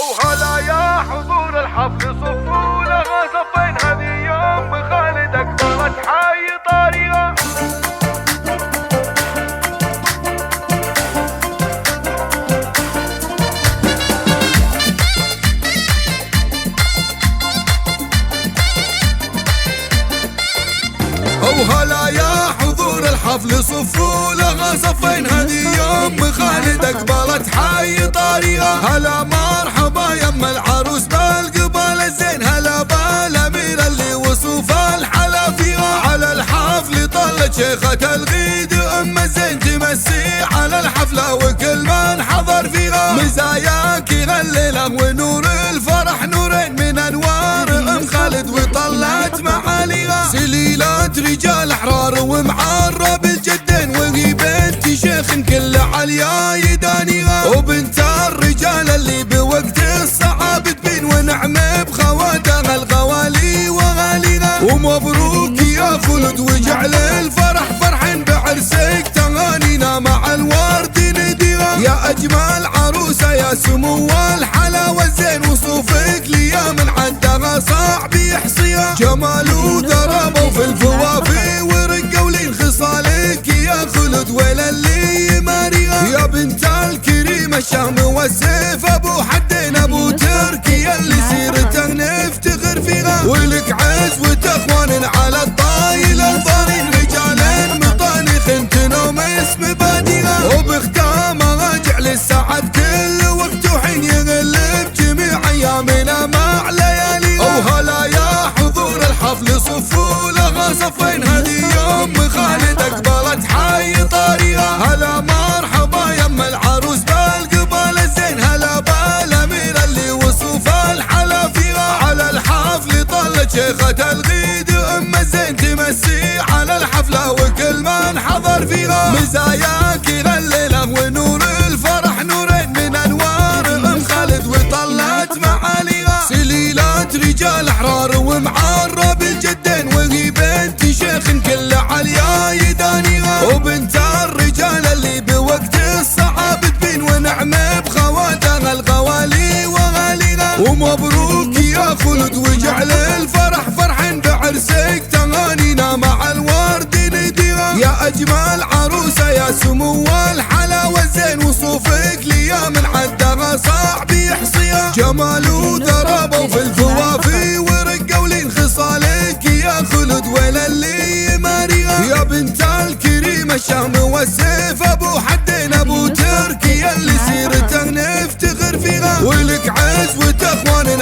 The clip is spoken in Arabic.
وهلا يا حضور الحفل صفوا لها صفين، هذه يوم خالد اكبرت حي طريقه. وهلا يا حضور الحفل صفوا لها صفين، هذه يوم خالد اقبلت حي طريقه. هلا مرحبا يم العروس بالقبال الزين، هلا بالامير اللي وصوف الحلا فيها. على الحفل طلت شيخة الغيد ام الزين تمسي على الحفله وكل من حضر فيها. مزاياك الليله ونور الفرح نورين من انوار ام خالد وطلت معاليها. سليلات رجال احرار ومعرب الجدين، وهي بنت شيخ كل عليا يدانيها. وبنت الرجال اللي بوقت الصعاب تبين ونعم بخواتها الغوالي وغاليها. ومبروك يا خلد وجعل الفرح فرحين بعرسك تغانينا مع الورد نديها. يا اجمل عروسه يا سمو الحلاوه الزين، وصوفك ليا من عندها صعب يحصيها. جمال وترابه في الفوافي ورقه ولين خصالك يا خلد ولا اللي يماريها. يا بنت الكريم الشهم والسيف ابو حدين ابو تركي اللي سيرته نفتخر فيها. ولك عزوة اخوان على الطايل الضارين رجال مطانخ تنوم اسم باديها. وبختامها جعل السعد كل وقت وحين يغلب جميع ايامنا مع لياليها. وهلا يا حضور الحفل صفوا لها صفين، هذه يوم خالد اقبلت حي طريقه. هلا مرحبا يم العروس بالقبال الزين، هلا بالامير اللي وصوف الحلا فيها. على الحفل طلت شيخة الغيد ام الزين تمسي على الحفله وكل من حضر فيها. مزاياك الليله ونور الفرح نورين من انوار ام خالد وطلت معاليها. سليلات رجال احرار ومعرب الجدين، وهي بنت شيخ كل عليا يدانيها. وبنت الرجال اللي بوقت الصعاب تبين ونعم بخواتها الغوالي وغاليها. ومبروك يا خلد وجعل الفرح فرحين بعرسك تغانينا مع الورد نديها. يا اجمل عروسه يا سمو الحلاوه الزين، وصوفك ليا من عدها صعب يحصيها. جمال وترابه في الفوافي ورقه ولين خصالك يا خلد ولا اللي يماريها. يا بنت الكريم الشهم والسيف ابو حدين ابو تركي اللي سيرته نفتخر فيها. ولك عزوة اخوان